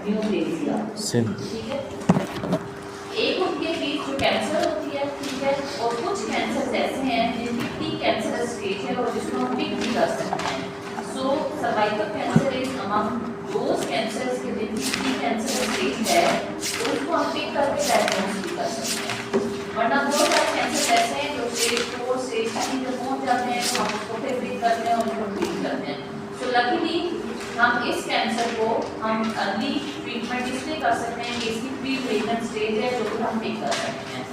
न्यूप्लेसिया, ठीक है। एक उनके बीच जो कैंसर होती है, ठीक है, और कुछ कैंसर ऐसे हैं जिनकी प्री कैंसरस स्टेज है और जिसको हम पिक भी कर सकते हैं। So cervical cancer is among those cancers के जिनकी प्री कैंसरस स्टेज है, तो उसको हम पिक करके डायग्नोस भी कर सकते हैं। वरना बहुत सारे कैंसर ऐसे हैं जो स्टेज 4 स्टेज 3 तक पहुंच जाते हैं, तो हम उसको फिर पिक करते हैं और उसको ट्रीट करते हैं। सो लकीली हम इस कैंसर को हम अर्ली ट्रीटमेंट इसलिए कर सकते हैं कि इसकी प्री लेटेंट स्टेज है जो कि हम पिक कर सकते हैं।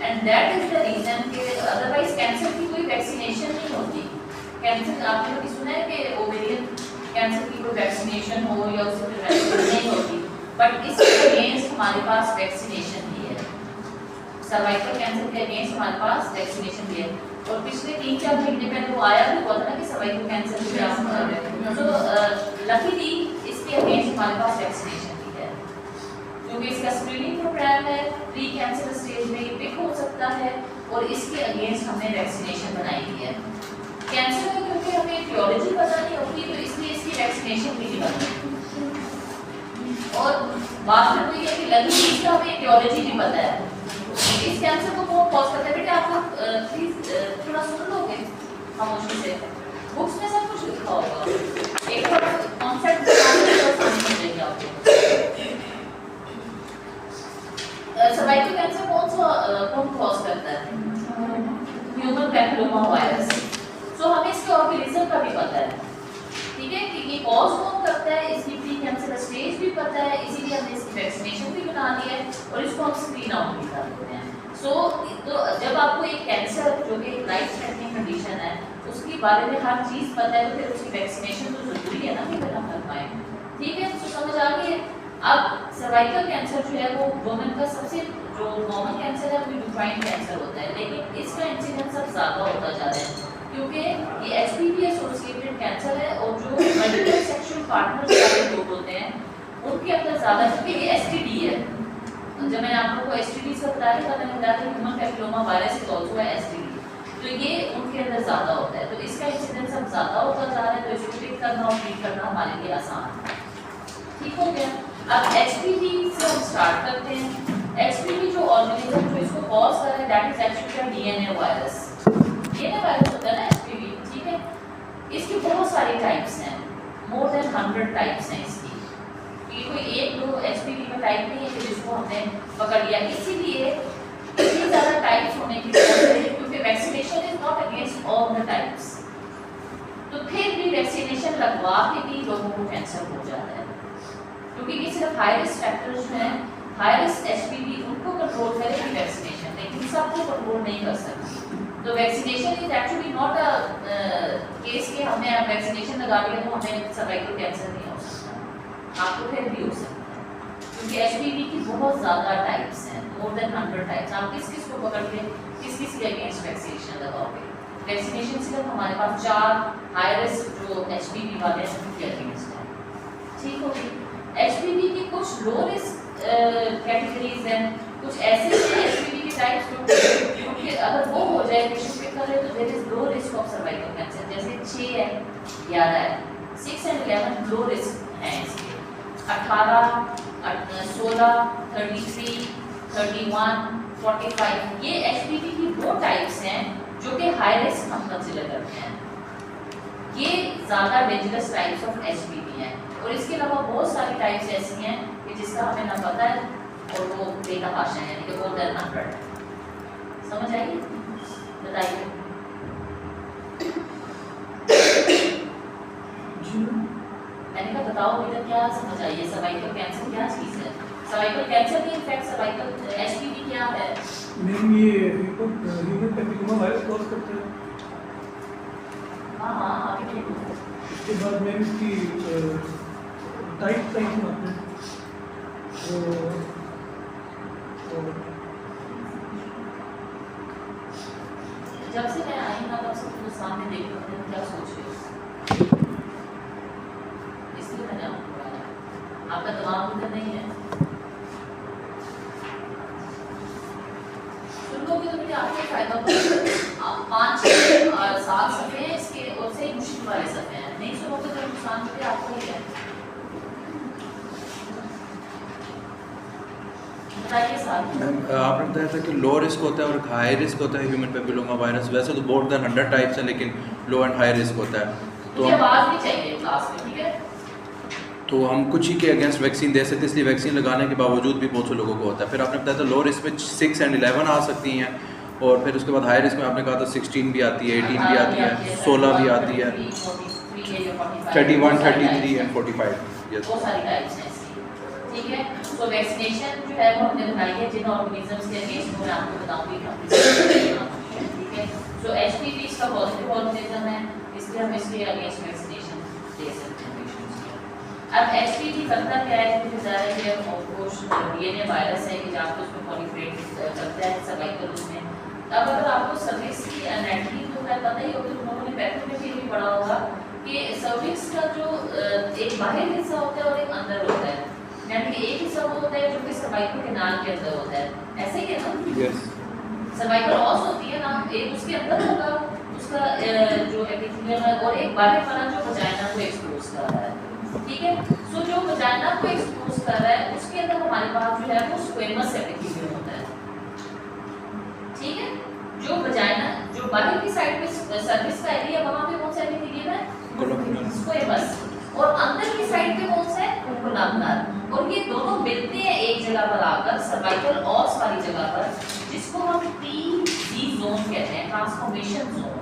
And that is the reason कि अदरवाइज कैंसर की कोई वैक्सीनेशन नहीं होती। कैंसर आपने कभी सुना है कि ओवेरियन कैंसर की कोई वैक्सीनेशन हो या उससे प्रिवेंशन नहीं होती, बट इसके अगेंस्ट हमारे पास वैक्सीनेशन भी है। सर्वाइकल कैंसर के अगेंस्ट हमारे पास वैक्सीनेशन भी है। और पिछले 3-4 महीने पहले वो आया भी हुआ था ना कि सर्वाइकल कैंसर के हम कर रहे थे। तो लकीली इसके अगेंस्ट हमारे पास वैक्सीनेशन भी है, क्योंकि इसका स्क्रीनिंग प्रोग्राम है, प्री कैंसर स्टेज में ये पिक हो सकता है और इसके अगेंस्ट हमने वैक्सीनेशन बनाई है। कैंसर में क्योंकि हमें टियोलॉजी पता नहीं होती, तो इसलिए इसकी वैक्सीनेशन भी नहीं बनती। और बात करते हैं कि लकीली इसका हमें टियोलॉजी भी पता है। इस कैंसर को कौन कॉज करता है? बेटा आप लोग प्लीज थोड़ा सुन लोगे खामोशी से। बुक्स में सब कुछ लिखा होगा, एक बार कॉन्सेप्ट समझेंगे आपको। सर्वाइकल कैंसर कौन कॉज करता है? Human papilloma virus. सो हमें इसके ऑर्गेनिज्म का भी पता है, ठीक है, कि ये कॉज कौन करता है, इसकी प्री कैंसर स्टेज भी पता है, इसीलिए हमने इसकी वैक्सीनेशन भी बना ली है और इसको हम स्क्रीन आउट भी कर देते हैं। सो तो जब आपको एक कैंसर जो कि लाइफ थ्रेटनिंग कंडीशन है उसके बारे में हर चीज़ पता है, तो फिर उसकी वैक्सीनेशन तो जरूरी है ना कि हम कर पाए, ठीक है। तो समझ आ गई है। अब सर्वाइकल कैंसर जो है वो वुमेन का सबसे जो कॉमन कैंसर है वो डिफाइंड कैंसर होता है, लेकिन इसका इंसिडेंस अब ज़्यादा होता जा रहा है क्योंकि ये HPV एसोसिएटेड कैंसर है और जो मल्टीपल सेक्सुअल पार्टनर्स वाले लोग होते हैं उनके अंदर ज़्यादा, क्योंकि ये STD है। जब मैंने आप लोगों को STD से बताया था, मैंने बताया था human papilloma virus is also STD, तो ये उनके अंदर ज़्यादा होता है। तो इसका इंसिडेंस अब ज़्यादा होता जा रहा है, तो इसको पिक करना और ट्रीट करना हमारे लिए आसान है, ठीक हो गया। अब HPV से हम स्टार्ट करते हैं। HPV जो ऑर्गेनिज्म जो इसको कॉज कर रहा है that is actually DNA virus. DNA virus होता है ना HPV, ठीक है। इसकी बहुत सारी टाइप्स हैं, मोर देन 100 टाइप्स हैं इसकी। ये कोई एक दो HPV का टाइप नहीं है कि जिसको हमने पकड़ लिया, इसीलिए इतनी ज़्यादा टाइप्स होने की वजह से, क्योंकि vaccination is not against all the types, तो फिर भी वैक्सीनेशन लगवा के भी लोगों को कैंसर हो जाता है, क्योंकि ये सिर्फ हाई रिस्क फैक्टर्स जो हैं, हाई रिस्क HPV उनको कंट्रोल करेगी वैक्सीनेशन, लेकिन सबको कंट्रोल नहीं कर सकती। तो vaccination is actually not a case के हमने वैक्सीनेशन लगा लिया तो हमें सर्वाइकल कैंसर नहीं हो सकता, आपको फिर भी हो सकता है, क्योंकि HPV की बहुत ज़्यादा टाइप्स हैं, मोर देन 100 टाइप्स। आप किस किस को पकड़ के किस किस के अगेंस्ट वैक्सीनेशन लगाओगे? वैक्सीनेशन सिर्फ हमारे पास 4 हाई रिस्क जो HPV वाले हैं उनके अगेंस्ट है, ठीक होगी। HPV की कुछ लो रिस्क कैटेगरीज हैं, कुछ ऐसे HPV के टाइप्स क्योंकि अगर वो हो जाए पेशेंट पे कर रहे तो there is low risk of cervical cancer, जैसे 6 है, 11 है, 6 एंड 11 लो रिस्क हैं इसके। 18, 16, 33, 31, 45 ये HPV की वो टाइप्स हैं जो कि हाई रिस्क हम कंसीडर करते हैं। ये ज़्यादा डेंजरस टाइप्स ऑफ HPV हैं, और इसके अलावा बहुत सारी टाइप्स ऐसी हैं कि जिसका हमें ना पता है और वो बेतहाशा है, यानी कि मोर देन 100। समझ आएगी? बताइए। मैंने कहा बताओ बेटा क्या समझ आई है? सर्वाइकल कैंसर क्या चीज़ है? सर्वाइकल कैंसर की इनफैक्ट सर्वाइकल HPV क्या है? मैम ये ह्यूमन पैपिलोमा वायरस कॉज करता है। हाँ हाँ आगे देखो। इसके बाद मैम इसकी टाइप आपने जब से मैं आई ना तब से तुम सामने देख रहे हो क्या सोच रहे हो, इसलिए मैंने आपको बताया। आपका दिमाग उधर नहीं है, सुन लोगे तो मुझे आपको फायदा होगा। 5, 6 और 7 सफ़े हैं इसके, और से मुश्किल वाले सफ़े हैं, नहीं सुनोगे तो नुकसान तो आपको ही है। बताइए साहब। मैम आपने बताया था कि लो रिस्क होता है और हाई रिस्क होता है ह्यूमन पेपिलोमा वायरस। वैसे तो मोर देन 100 टाइप्स हैं, लेकिन लो एंड हाई रिस्क होता है। तो मुझे आवाज भी चाहिए क्लास में, ठीक है? तो हम कुछ ही के अगेंस्ट वैक्सीन दे सकते हैं, इसलिए वैक्सीन लगाने के बावजूद भी बहुत से लोगों को होता है। फिर आपने बताया था लो रिस्क में 6 and 11 आ सकती हैं, और फिर उसके बाद हाई रिस्क में आपने कहा था 16 भी आती है, 18 भी आती है, 16 भी आती है, 31, 33 and 45। यस, वो सारी टाइप्स हैं इसकी, ठीक है? तो वैक्सीनेशन जो है वो हमने बनाई है जिन ऑर्गेनिजम्स के अगेंस्ट, मैं आपको बताऊंगी हम, ठीक है? सो एचपीवी इसका पॉजिटिव ऑर्गेनिज्म है, इसलिए हम इसके अगेंस्ट वैक्सीनेशन दे सकते हैं पेशेंट्स को। अब एचपीवी करता क्या है, मुझे बता रहे हैं कि ऑफकोर्स डीएनए वायरस है कि जहाँ पे उसमें प्रोलिफरेट करता है सर्वाइकल उसमें। अब अगर आपको सर्विक्स की एनाटॉमी तो है पता ही होगा, तुम लोगों ने पैथोलॉजी भी पढ़ा होगा कि सर्विक्स का जो एक बाहर हिस्सा होता है और एक अंदर होता है, यानी कि एक हिस्सा वो होता है जो कि सर्वाइकल के नाल के अंदर होता है, ऐसे ही है ना? यस, सर्वाइकल ऑस होती है ना, एक उसके अंदर होगा उसका जो एपिथेलियम है, और एक बाहर वाला जो वजाइना को एक्सपोज कर रहा है, ठीक है? सो जो वजाइना को एक्सपोज कर रहा है उसके अंदर हमारे पास जो है वो स्क्वेमस एपिथेलियम होता है, ठीक है? जो वजाइना जो बाहर की साइड पे सर्विस का एरिया वहां पे कौन सा एपिथेलियम है? स्क्वेमस। और अंदर की साइड पे कौन सा है? कोलमनर। और ये दोनों मिलते हैं एक जगह पर आकर सर्वाइकल ऑस वाली जगह पर, जिसको हम टीजी जोन कहते हैं, ट्रांसफॉर्मेशन जोन,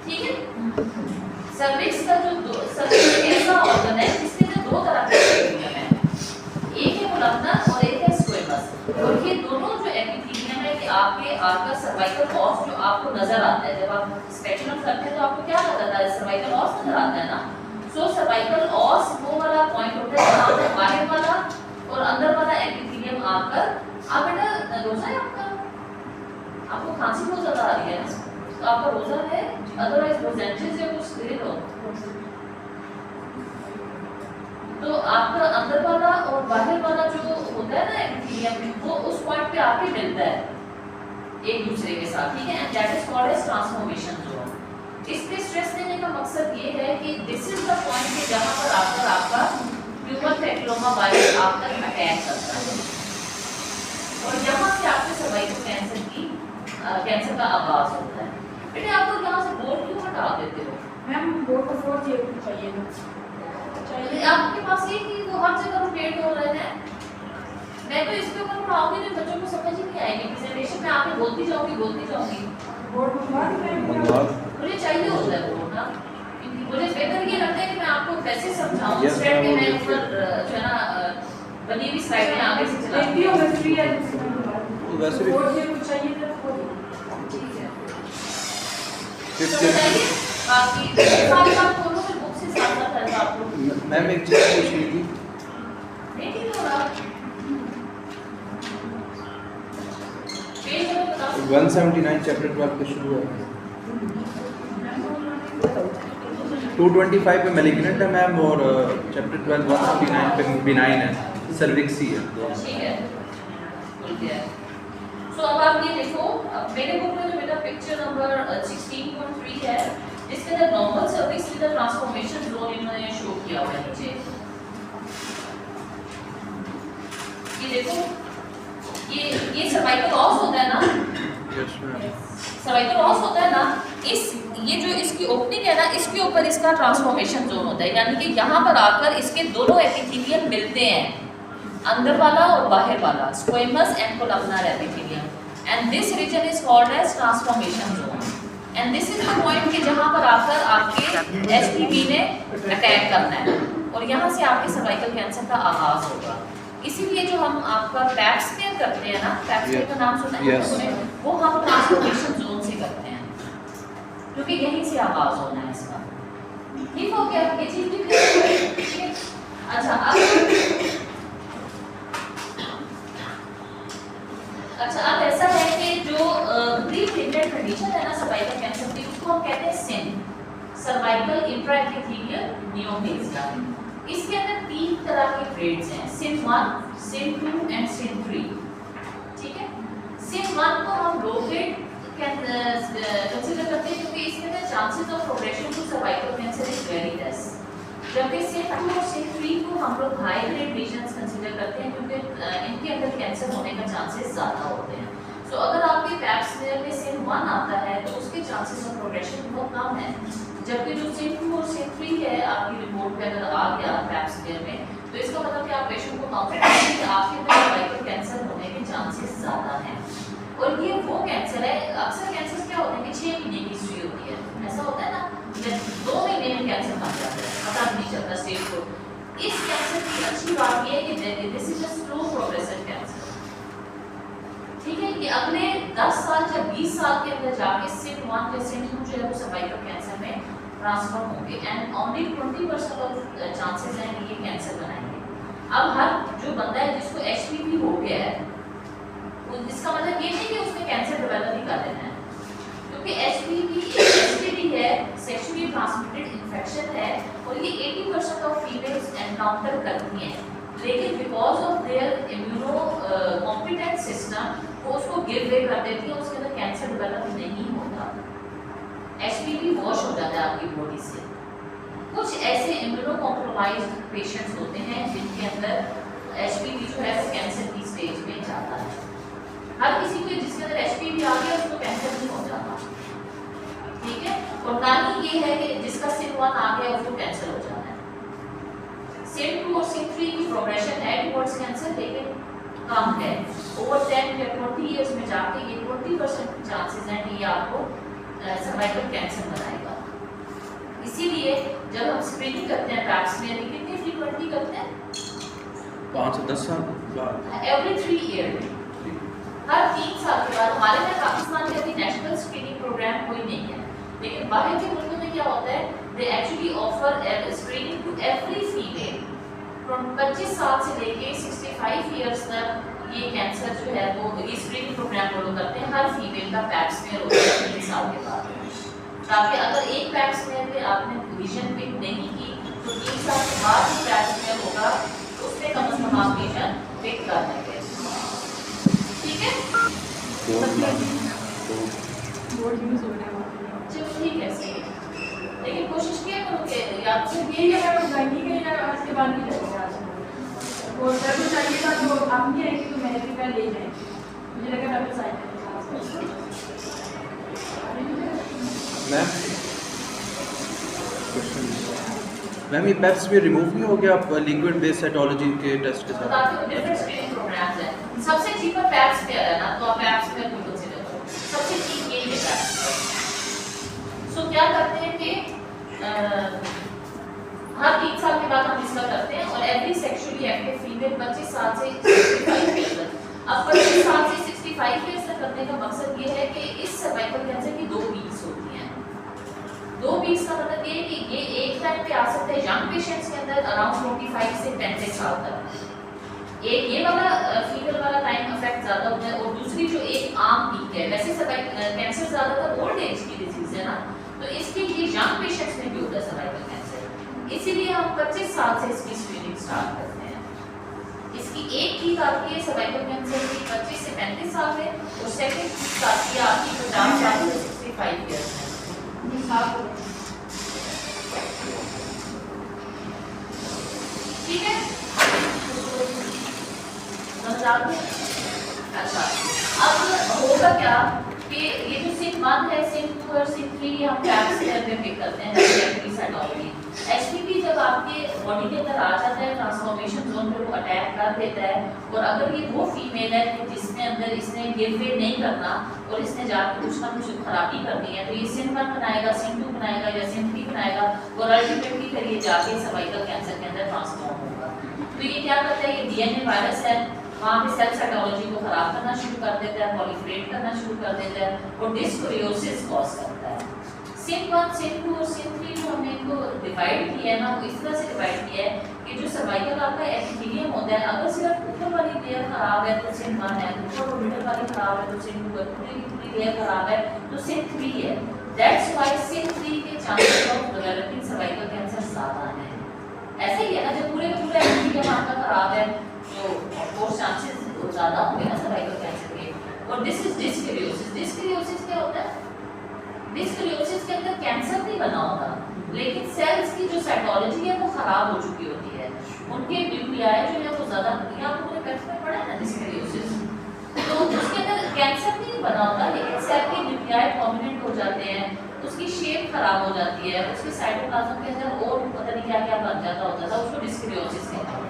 ठीक है? सर्विक्स का जो सर्विक्स एक ऐसा ऑर्गन है जिसके अंदर दो तरह के एपिथेलियम है, एक है कोलमनर और एक है स्क्वेमस। और ये दोनों जो एपिथेलियम है कि आपके आपका सर्वाइकल ऑस जो आपको नजर आता है, जब आप स्पेक्ट्रम करते हैं तो आपको क्या नजर आता है? सर्वाइकल ऑस नजर आता है ना? सो सर्वाइकल ऑस वो वाला पॉइंट होता है जहां पे बाहर वाला और अंदर वाला एपिथेलियम आकर, आप बेटा रोजा है आपका? आपको खांसी बहुत ज्यादा आ रही है ना, तो आपका रोजा है, अदरवाइज रोजेंटिस या कुछ दे दो। तो आपका अंदर वाला और बाहर वाला जो होता है ना एपिथेलियम, वो उस पॉइंट पे आके मिलता है एक दूसरे के साथ, ठीक है? And that is called as transformation zone. इस पे स्ट्रेस देने का मकसद ये है कि दिस इज द पॉइंट कि जहां पर आपका ह्यूमन पैपिलोमा वायरस आप तक अटैक करता है, और यहां से आपके सर्वाइकल कैंसर का आगाज होता है। बेटे आप लोग यहाँ से बोर्ड क्यों हटा देते हो? मैम बोर्ड को 4 चाहिए ना, आपके पास ये कि वो हर जगह रोटेट हो रहे हैं। मैं तो इस पे ऊपर पढ़ाऊंगी तो बच्चों को समझ ही नहीं आएगी, प्रेजेंटेशन में आके बोलती जाऊंगी। बोर्ड मंगवा मुझे चाहिए होता है बोर्ड ना, मुझे बेहतर ये लगता है कि मैं आपको कैसे समझाऊं स्टेप के, मैं ऊपर जो है ना बनी हुई स्लाइड में आगे से चलाती हूं। फ्री है वैसे भी बोर्ड कुछ चाहिए तो ठीक है, फिर तो बताइए बाकी सारी बात दोनों में बुक से साथ है आप लोग। मैम एक चीज़ पूछनी थी, नहीं ठीक हो रहा पेज में बताओ। 179 चैप्टर 12 पे शुरू है, 225 पे मैलिग्नेंट है मैम, और चैप्टर 12 179 पे बिनाइन है, सर्विक्सी है। ठीक है, खुल गया। सो अब आप ये देखो, अब मेरे बुक में जो मेरा पिक्चर नंबर 16.3 है, इसके अंदर normal cervix with the transformation zone इन्होंने शो किया हुआ है नीचे। ये देखो, ये सर्वाइकल ऑस होता है ना, यस मैम, सर्वाइकल ऑस होता है ना, ये जो इसकी ओपनिंग है ना, इसके ऊपर इसका ट्रांसफॉर्मेशन जोन होता है, यानी कि यहाँ पर आकर इसके दोनों एपिथेलियम मिलते हैं, अंदर वाला और बाहर वाला, squamous and columnar epithelium, and this region is called as transformation zone, and this is the point कि जहाँ पर आकर आपके एचपीवी ने अटैक करना है, और यहाँ से आपके सर्वाइकल कैंसर का आगाज होगा। इसीलिए जो हम आपका पैप स्मेयर करते हैं ना, पैप स्मेयर का नाम सुना है आपने? वो हम ट्रांसफॉर्मेशन जोन से करते हैं, क्योंकि यहीं से आगाज होना है इसका। ठीक हो गया, ये चीज भी ठीक है। अच्छा अब ऐसा है कि जो प्री प्रेग्नेंट कंडीशन है ना सर्वाइकल कैंसर की, उसको हम कहते हैं सिन, सर्वाइकल इंट्राएपिथेलियल नियोप्लेसिया। इसके अंदर 3 तरह के ग्रेड्स हैं, सिन 1, सिन 2 एंड सिन 3, ठीक है? सिन 1 को हम लो ग्रेड कंसीडर करते हैं, क्योंकि इसके अंदर chances of progression to cervical cancer is very less, जबकि सिन 2 और सिन 3 को हम लोग हाई ग्रेड लीजन्स कंसीडर करते हैं क्योंकि इनके अंदर कैंसर होने का चांसेस ज़्यादा होते हैं। सो अगर आपके पैप स्मीयर में सिन 1 आता है तो उसके चांसेस ऑफ प्रोग्रेशन बहुत कम है, जबकि जो सिन 2 और सिन 3 है आपकी रिपोर्ट पे अगर आ गया पैप स्मीयर में तो इसका मतलब कि आप पेशेंट को कॉन्फिडेंस है कि आपके अंदर सर्वाइकल कैंसर होने के चांसेस ज़्यादा हैं। और ये वो कैंसर है, अक्सर कैंसर क्या होते हैं कि 6 महीने की हिस्ट्री होती है, ऐसा होता है ना, 2 महीने में कैंसर बन जाता है, पता नहीं चलता स्टेज को। इस कैंसर की अच्छी बात ये है कि this is a slow progressive cancer, ठीक है, कि अगले 10 साल या 20 साल के अंदर जाके सिन 1 या सिन 2 जो है वो सर्वाइकल कैंसर में ट्रांसफॉर्म होंगे एंड ओनली 20% ऑफ चांसेस हैं कि ये कैंसर बनाएंगे। अब हर जो बंदा है जिसको एचपीवी हो गया है, इसका मतलब ये नहीं कि उसने कैंसर डेवलप ही कर लेना है, क्योंकि एचपीवी एसटीडी है, सेक्सुअली ट्रांसमिटेड इन्फेक्शन है और ये 80% ऑफ फीमेल्स एनकाउंटर करती हैं, लेकिन because of their immuno competent system वो उसको गिव वे कर देती है, उसके अंदर कैंसर डेवलप नहीं होता, एचपीवी वॉश हो जाता है आपकी बॉडी से। कुछ ऐसे इम्यूनो कॉम्प्रोमाइज्ड पेशेंट्स होते हैं जिनके अंदर एचपीवी जो है वो कैंसर की स्टेज में जाता है। हर किसी को जिसके अंदर एचपीवी आ गया उसको कैंसर नहीं हो जाता, ठीक है, और ना ही ये है कि जिसका सिन 1 आ गया उसको कैंसर हो जाता है। सिन 2 और सिन 3 की प्रोग्रेशन है टुवर्ड्स कैंसर लेकिन कम है, ओवर 10 या 20 इयर्स में जाके ये 20% चांसेस हैं कि ये आपको सर्वाइकल कैंसर बनाएगा। इसीलिए जब हम स्क्रीनिंग करते हैं पैप स्मीयर की कितनी फ्रीक्वेंटली करते हैं? 5 से 10 साल बाद, एवरी 3 ईयर, हर 3 साल के बाद। हमारे यहाँ पाकिस्तान में अभी नेशनल स्क्रीनिंग प्रोग्राम कोई नहीं है, लेकिन बाहर के मुल्कों में क्या होता है, they actually offer screening to every female from 25 साल से लेके 65 ईयर्स तक। ये कैंसर जो है वो ये स्क्रीनिंग प्रोग्राम फॉलो करते हैं, हर फीमेल का पैप स्मीयर होता है 3 साल के बाद, ताकि अगर एक पैप स्मीयर पे आपने विजन पिक नहीं की तो 3 साल के बाद ही पैप स्मीयर होगा, उसमें कम से कम आप विजन पिक कर लेंगे, ठीक है। बोर्ड यूज हो रहा है, चलो ठीक है, सही है, लेकिन कोशिश किया करो कि या तो ये अगर गाइडी के लिए आज के बाद नहीं करेंगे आज और सर को चाहिए था तो आप नहीं आएंगे तो मैं भी ले जाए, मुझे लगा डॉक्टर साइड मैम ये पेप्स भी रिमूव नहीं हो गया आप लिक्विड बेस्ड साइटोलॉजी के टेस्ट के साथ? ताकि डिफरेंट स्क्रीनिंग प्रोग्राम्स हैं। सबसे चीपर पैप स्मीयर है ना, तो आप पैप स्मीयर को कंसीडर करो, सबसे चीप यही है पैप स्मीयर। सो क्या करते हैं कि हर 3 साल के बाद हम इसका करते हैं और एवरी सेक्सुअली एक्टिव फीमेल 25 साल से 65 ईयर्स तक। अब 25 साल से 65 ईयर्स तक करने का मकसद ये है कि इस सर्वाइकल कैंसर की 2 वीक्स होती हैं। 2 वीक्स का मतलब ये है कि ये एक टाइम पे आ सकते हैं यंग पेशेंट्स के अंदर अराउंड 45 से 35 साल तक। एक ये वाला फीमेल वाला टाइम इफेक्ट ज़्यादा होता है और दूसरी जो एक आम वीक है, वैसे सर्वाइकल कैंसर ज़्यादातर ओल्ड एज की डिजीज है ना, तो इसके लिए यंग पेशेंट्स में भी होता है सर्वाइकल कैंसर, इसीलिए हम 25 साल से इसकी स्क्रीनिंग स्टार्ट करते हैं। इसकी एक वीक आती है सर्वाइकल कैंसर की 25 से 35 साल में और सेकंड वीक आती है आपकी 50 साल से 65 ईयर्स में। ठीक है, अच्छा अब होगा क्या कि ये जो सिन 1 है, सिन 2 और सिन 3 हम पैप स्मीयर में पिक करते हैं सेकेंडरी साइटोलॉजी। एचपीवी जब आपके बॉडी के अंदर आ जाता है ट्रांसफॉर्मेशन जोन पे वो अटैक कर देता है, और अगर ये वो फीमेल है कि जिसने अंदर इसने गिव वे नहीं करना और इसने जाकर कुछ ना कुछ खराबी करनी है, तो ये सिन 1 बनाएगा, सिन 2 बनाएगा या सिन 3 बनाएगा और अल्टीमेटली फिर ये जाके सर्वाइकल कैंसर के अंदर ट्रांसफॉर्म होगा। तो ये क्या करता है, ये डीएनए वायरस है, वहाँ पे सेल साइटोलॉजी को खराब करना शुरू कर देता है, प्रोलिफरेट करना शुरू कर देता है और डिस्कोरियोसिस कॉज करता है। सिन 1, सिन 2 और सिन 3 जो हमने इनको डिवाइड किया है ना, वो इस तरह से डिवाइड किया है कि जो सर्वाइकल आपका एपिथेलियम होता है, अगर सिर्फ ऊपर वाली लेयर खराब है तो सिन 1 है, ऊपर मिडल वाली खराब है तो सिन 2 है, पूरी की पूरी लेयर खराब है तो सिन 3 है। दैट्स व्हाई सिन 3 के chances of developing cervical cancer ज़्यादा हैं। ऐसे ही है ना, जब पूरे का पूरा एपिथेलियम आपका खराब है तो ऑफकोर्स चांसेस ज़्यादा होंगे ना सर्वाइकल कैंसर के। और दिस इज डिस्करियोसिस। डिस्करियोसिस क्या होता है? डिस्करियोसिस के अंदर कैंसर नहीं बना होता, लेकिन सेल्स की जो साइटोलॉजी है वो खराब हो चुकी होती है, उनके न्यूक्लियाई जो है वो ज़्यादा, यहाँ आपको मैंने पेट में पढ़ा है ना डिस्क्रियोसिस, तो उसके अंदर कैंसर नहीं बना होता लेकिन सेल के न्यूक्लियाई प्रोमिनेंट हो जाते हैं, उसकी शेप खराब हो जाती है, उसके साइटोप्लाज्म के अंदर और पता नहीं क्या क्या बन जाता होता था, उसको डिस्क्रियोसिस कहते हैं।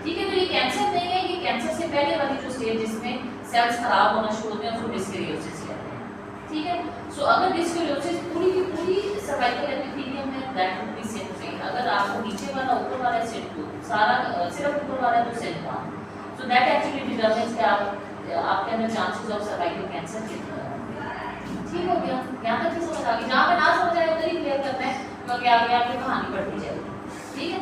ठीक है, तो ये कैंसर नहीं है, ये कैंसर से पहले वाली जो स्टेज जिसमें सेल्स खराब होना शुरू होते हैं उसको डिस्क्रियोसिस कहते हैं। ठीक है, सो अगर डिस्क्रियोसिस पूरी की पूरी सर्वाइकल एपिथेलियम में दैट वुड बी सिन 3, अगर आपको नीचे वाला ऊपर वाला है सिन 2, सारा सिर्फ ऊपर वाला है तो सिन 1, सो दैट एक्चुअली डिटरमाइंस कि आपके अंदर चांसेस ऑफ सर्वाइकल कैंसर कितना है। ठीक हो गया, यहाँ तक समझ आ गई, जहाँ पे ना समझ आए उधर ही क्लियर करना है क्योंकि आगे आपकी कहानी बढ़ती जाएगी। ठीक है,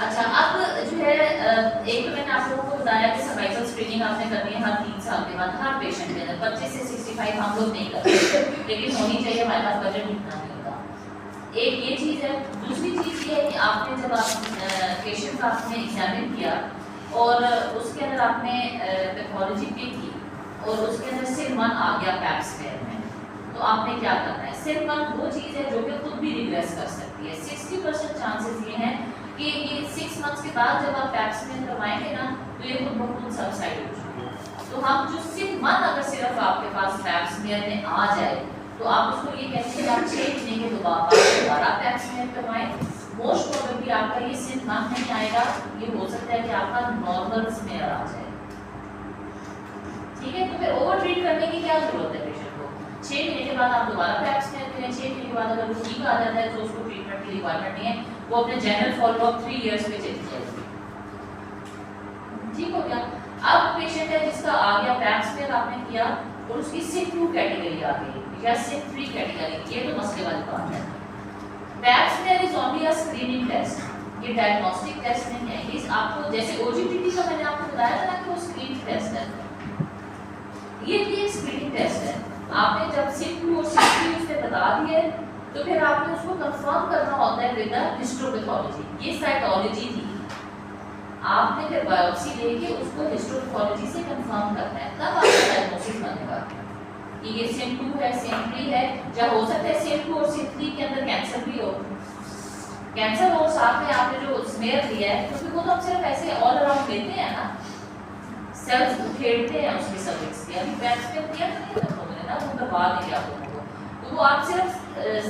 अच्छा अब जो है एक तो मैंने आप लोगों को बताया कि सर्वाइकल स्क्रीनिंग आपने करनी है हर 3 साल के बाद हर पेशेंट के अंदर, 25 से 65 हम लोग नहीं करते लेकिन होनी चाहिए, हमारे पास बजट इतना नहीं होता। एक ये चीज़ है, दूसरी चीज़ ये है कि आपने जब आप पेशेंट का आपने एग्जामिन किया और उसके अंदर आपने पैथोलॉजी पे की और उसके अंदर सिन 1 आ गया पैप स्मेयर में, तो आपने क्या करना है। सिन 1 वो चीज़ है जो कि खुद भी रिग्रेस कर सकती है, 60% चांसेस ये हैं कि ये 6 मंथ्स के बाद जब आप पैप स्मेयर करवाएंगे ना तो ये खुद ब खुद सबसाइड हो जाएगा। तो हम जो सिन 1 अगर सिर्फ आपके पास पैप स्मेयर में आ जाए तो आप उसको ये कहते हैं कि आप 6 महीने के दोबारा पैप स्मेयर करवाएं, मोस्ट प्रोबेबली आपका ये सिन 1 नहीं आएगा, ये हो सकता है कि आपका नॉर्मल स्मेयर आ जाए। ठीक है, तो फिर ओवर ट्रीट करने की क्या जरूरत है पेशेंट को, 6 महीने के बाद आप दोबारा पैप स्मेयर करें, 6 महीने के बाद अगर वो ठीक आ जाता है तो उसको ट्रीटमेंट की रिक्वायरमेंट नहीं है, वो अपने जनरल फॉलोअप 3 इयर्स में चली जाएगी। ठीक हो गया, अब पेशेंट है जिसका आ गया पैप स्मेयर आपने किया और उसकी सिन 2 कैटेगरी आ गई या सिन 3 कैटेगरी, ये तो मसले वाली बात है। Pap smear is only a screening test, ये डायग्नोस्टिक टेस्ट नहीं है, इस आपको जैसे ओजीटीटी का मैंने आपको बताया था ना कि वो स्क्रीनिंग टेस्ट है, ये भी एक स्क्रीनिंग टेस्ट है। आपने जब सिन 2 और सिन 3 उसने बता दिए तो फिर आपने उसको कंफर्म करना होता है विद द हिस्टोपैथोलॉजी, ये साइटोलॉजी थी, आपने फिर बायोप्सी लेके उसको हिस्टोपैथोलॉजी से कंफर्म करना है, तब आपका डायग्नोसिस बनेगा कि ये सिन 2 है सिन 3 है, या हो सकता है सिन 2 और सिन 3 के अंदर कैंसर भी हो, कैंसर और साथ में आपने जो स्मेयर लिया है क्योंकि वो तो हम सिर्फ ऐसे ऑल अराउंड लेते हैं ना, सेल्स उखेड़ते हैं उसके सर्विक्स के, अभी पैप स्मेयर किया तो नहीं होता ना, वो दबा देंगे आप लोगों को, तो वो आप सिर्फ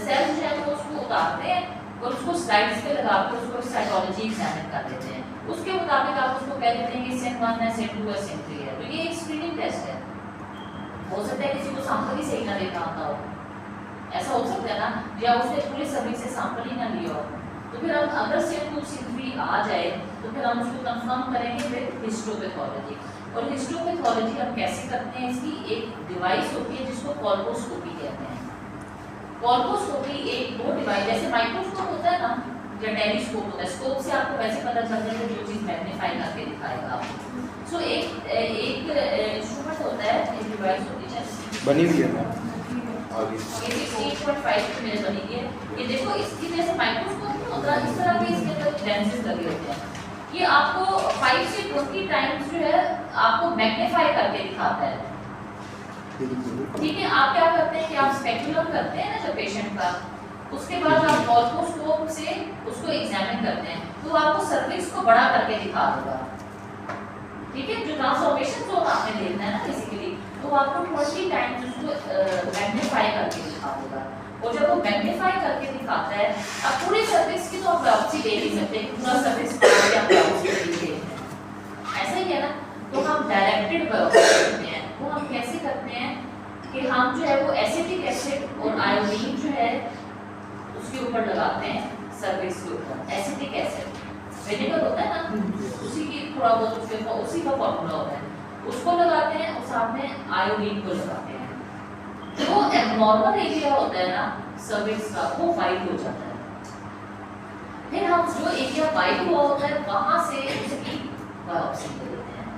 सेल्स जो है वो उसको उतारते हैं और उसको स्लाइड्स पे लगा कर उसको साइटोलॉजी एग्जामिन कर देते हैं, उसके मुताबिक आप उसको कह देते हैं कि सिन 1 है सिन 2 है सिन 3 है, तो ये एक स्क्रीनिंग टेस्ट है। हो सकता है किसी को सैंपल ही सही ना लेना आता हो, ऐसा हो सकता है ना, या उसने पूरे सर्विस से सैंपल ही ना लिया हो, तो फिर हम अगर सिन 2 सिन 3 आ जाए तो फिर हम उसको कंफर्म करेंगे विद हिस्टोपैथोलॉजी। और हिस्टोपैथोलॉजी हम कैसे करते हैं, इसकी एक डिवाइस होती है जिसको कोल्पोस्कोपी कहते हैं। कोल्पोस्कोपी एक वो डिवाइस, जैसे माइक्रोस्कोप होता है ना या टेलीस्कोप होता है, स्कोप से आपको वैसे पता चलता है जो चीज़ मैग्नीफाई करके दिखाएगा आपको, सो एक इंस्ट्रूमेंट होता है, एक डिवाइस होती है बनी हुई है आगे, ये 16.5 की मेरे बनी है, ये देखो इसकी जैसे माइक्रोस्कोप होता है इस तरह के इसके अंदर लेंसेज लगे होते हैं, ये आपको 5 से 20 टाइम्स जो है आपको मैग्नीफाई करके दिखाता है। ठीक है, आप क्या करते हैं कि आप स्पेकुलम करते हैं ना जब पेशेंट का, उसके बाद आप कोल्पोस्कोप से उसको एग्जामिन करते हैं तो आपको सर्विक्स को बड़ा करके दिखा देगा। ठीक है, जो ट्रांसफॉर्मेशन जोन आपने देखना है ना बेसिकली, तो आपको 20 टाइम्स उसको मैग्नीफाई करके दिखा देगा, और जब वो मैग्नीफाई करके दिखाता है, अब पूरे सर्विक्स की तो आप बायोप्सी ले नहीं सकते, पूरा सर्विक्स या बायोप्सी ले सकते हैं, ऐसा ही है ना, तो हम डायरेक्टेड बायोप्सी करते हैं, वो हम कैसे करते हैं कि हम जो है वो एसिटिक एसिड और आयोडीन जो है उसके ऊपर लगाते हैं सर्विक्स के ऊपर, एसिटिक एसिड विनेगर होता है ना, उसी की थोड़ा बहुत उसके ऊपर उसी का फॉर्मूला होता है, उसको लगाते हैं और साथ में आयोडीन को लगाते हैं, जो एब्नॉर्मल एरिया होता है ना सर्विक्स का वो वाइट हो जाता है, फिर हम जो एरिया वाइट हुआ होता है वहां से उसकी बायोप्सी ले लेते हैं,